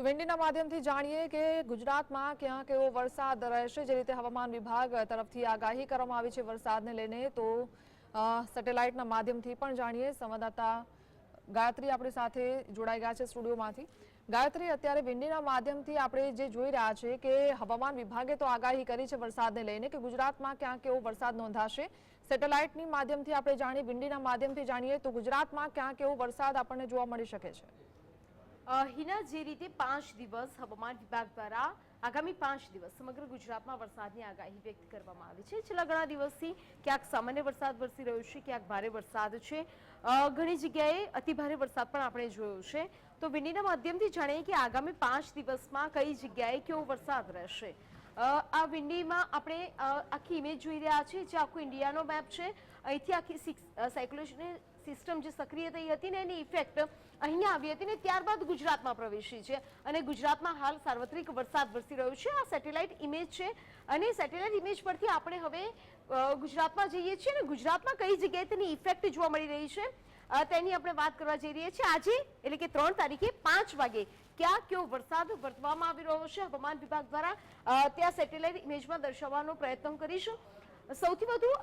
તો વિન્ડીના માધ્યમથી જાણીએ કે ગુજરાતમાં ક્યાં કેવો વરસાદ રહેશે। જે રીતે હવામાન વિભાગ તરફથી આગાહી કરવામાં આવી છે વરસાદને લઈને, તો સેટેલાઇટના માધ્યમથી પણ જાણીએ। સંવાદદાતા ગાયત્રી આપણી સાથે જોડાઈ ગયા છે સ્ટુડિયોમાંથી। ગાયત્રી, અત્યારે વિન્ડીના માધ્યમથી આપણે જે જોઈ રહ્યા છે કે હવામાન વિભાગે તો આગાહી કરી છે વરસાદને લઈને કે ગુજરાતમાં ક્યાં કેવો વરસાદ નોંધાશે। સેટેલાઇટની માધ્યમથી આપણે જાણીએ, વિન્ડીના માધ્યમથી જાણીએ તો ગુજરાતમાં ક્યાં કેવો વરસાદ આપણને જોવા મળી શકે છે। હિના, જે રીતે 5 દિવસ હવામાન વિભાગ દ્વારા આગામી 5 દિવસ સમગ્ર ગુજરાતમાં વરસાદની આગાહી વ્યક્ત કરવામાં આવી છે। છેલ્લા ઘણા દિવસથી ક્યાંક સામાન્ય વરસાદ વરસી રહ્યો છે, ક્યાંક ભારે વરસાદ છે, ઘણી જગ્યાએ અતિભારે વરસાદ પણ આપણે જોયો છે। તો વિન્ડીના માધ્યમથી જાણીએ કે આગામી 5 દિવસમાં કઈ જગ્યાએ કેવો વરસાદ રહેશે। આ વિન્ડીમાં આપણે આખી ઇમેજ જોઈ રહ્યા છીએ, જે આખું ઇન્ડિયાનો મેપ છે। અહીંથી આખી સાયક્લોનિક સિસ્ટમ જે સક્રિય થઈ હતી ને એની ઇફેક્ટ અહીંયા આવી હતી ને ત્યારબાદ ગુજરાતમાં પ્રવેશી છે અને ગુજરાતમાં હાલ સાર્વત્રિક વરસાદ વરસી રહ્યો છે। આ સેટેલાઇટ ઇમેજ છે અને સેટેલાઇટ ઇમેજ પરથી આપણે હવે ગુજરાતમાં જઈએ છીએ ને ગુજરાતમાં કઈ જગ્યાએ તેની ઇફેક્ટ જોવા મળી રહી છે તેની આપણે વાત કરવા જઈ રહ્યા છીએ। આજે એટલે કે 3 તારીખે 5 વાગે ક્યાં કેવો વરસાદ વર્તવામાં આવી રહ્યો છે હવામાન વિભાગ દ્વારા ત્યાં સેટેલાઇટ ઇમેજમાં દર્શાવવાનો પ્રયત્ન કરીશું। સૌથી વધુ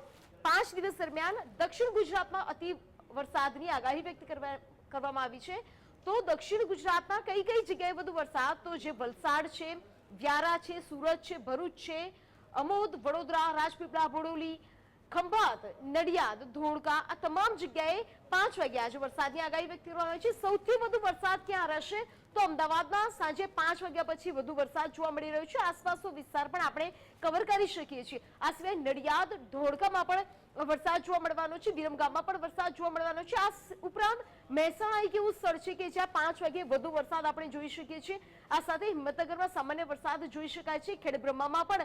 5 દિવસ દરમિયાન દક્ષિણ ગુજરાતમાં અતિ વરસાદની આગાહી વ્યક્ત કરવામાં આવી છે। તો દક્ષિણ ગુજરાતમાં કઈ કઈ જગ્યાએ વધુ વરસાદ, તો જે વલસાડ છે, વ્યારા છે, સુરત છે, ભરૂચ છે, અમોદ, વડોદરા, રાજપીપળા, બોડોલી, ખંભાત, નડિયાદ, ધોળકા, આ તમામ જગ્યાએ 5 વાગ્યા આજે વરસાદની આગાહી વ્યક્ત કરવામાં આવી છે। સૌથી વધુ વરસાદ ક્યાં રહેશે, તો અમદાવાદમાં સાંજે 5 વાગ્યા પછી વધુ વરસાદ જોવા મળી રહ્યો છે। આસપાસનો વિસ્તાર પણ આપણે કવર કરી શકીએ છીએ। આ સિવાય નડિયાદ, ધોળકામાં પણ વરસાદ જોવા મળવાનો છે, વિરમગામમાં પણ વરસાદ જોવા મળવાનો છે। આ ઉપરાંત મહેસાણા એક એવું સ્થળ છે કે જ્યાં 5 વાગે વધુ વરસાદ આપણે જોઈ શકીએ છીએ। આ સાથે હિંમતનગરમાં સામાન્ય વરસાદ જોઈ શકાય છે, ખેડબ્રહ્મામાં પણ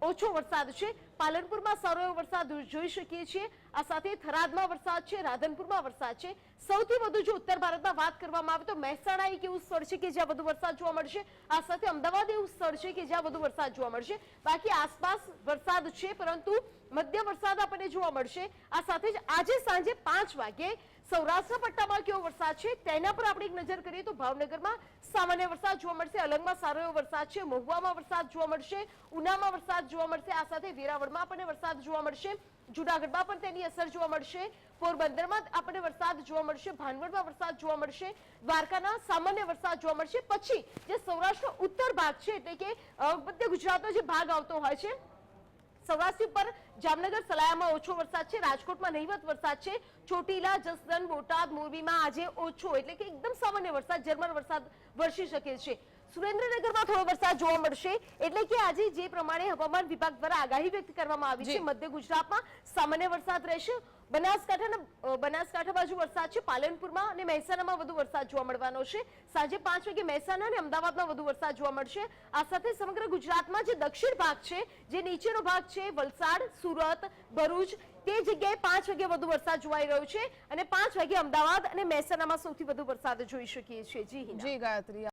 ઓછો વરસાદ છે, પાલનપુરમાં સારો એવો વરસાદ જોઈ શકીએ છીએ। આ સાથે થરાદમાં વરસાદ છે, રાધનપુરમાં વરસાદ છે। સૌથી વધુ જો ઉત્તર ભારતમાં વાત કરવામાં આવે તો મહેસાણા એક એવું સ્થળ છે કે જ્યાં વધુ વરસાદ જોવા મળશે। આ સાથે અમદાવાદ એવું સ્થળ છે કે જ્યાં વધુ વરસાદ જોવા મળશે। બાકી આસપાસ વરસાદ છે પરંતુ મધ્ય વરસાદ આપણને જોવા મળશે। આ સાથે જ આજે સાંજે 5 વાગે સૌરાષ્ટ્ર પટ્ટામાં કેવો વરસાદ છે તેના પર આપણે એક નજર કરીએ તો ભાવનગરમાં સામાન્ય વરસાદ જોવા મળશે, અલંગમાં સારો એવો વરસાદ છે, મહુવામાં વરસાદ જોવા મળશે, ઉનામાં વરસાદ જોવા મળશે। આ સાથે વેરાવળમાં આપણને વરસાદ જોવા મળશે, જૂનાગઢમાં પણ તેની અસર જોવા મળશે, પોરબંદરમાં આપણને વરસાદ જોવા મળશે, ભાનવડમાં વરસાદ જોવા મળશે, દ્વારકાના સામાન્ય વરસાદ જોવા મળશે। પછી જે સૌરાષ્ટ્રનો ઉત્તર ભાગ છે એટલે કે મધ્ય ગુજરાતનો જે ભાગ આવતો હોય છે, સૌરાષ્ટ્ર પર જામનગર, સલાયામાં ઓછો વરસાદ છે, રાજકોટમાં નહીવત વરસાદ છે, ચોટીલા, જસદણ, બોટાદ, મોરબીમાં આજે ઓછો એટલે કે એકદમ સામાન્ય વરસાદ, ઝરમર વરસાદ વરસી શકે છે। સુરેન્દ્રનગરમાં થોડો વરસાદ જોવા મળશે। એટલે કે આજે જે પ્રમાણે હવામાન વિભાગ દ્વારા આગાહી વ્યક્ત કરવામાં આવી છે, મધ્ય ગુજરાતમાં સામાન્ય વરસાદ રહેશે, બનાસકાંઠા બાજુ વરસાદ છે, પાલનપુરમાં અને મહેસાણામાં વધુ વરસાદ જોવા મળવાનો છે। સાંજે 5 વાગે મહેસાણા અને અમદાવાદમાં વધુ વરસાદ જોવા મળશે। આ સાથે સમગ્ર ગુજરાતમાં જે દક્ષિણ ભાગ છે, જે નીચેનો ભાગ છે, વલસાડ, સુરત, ભરૂચ, તે જગ્યાએ 5 વાગે વધુ વરસાદ જોવાઈ રહ્યો છે અને 5 વાગે અમદાવાદ અને મહેસાણામાં સૌથી વધુ વરસાદ જોઈ શકીએ છીએ। જી ગાયત્રી।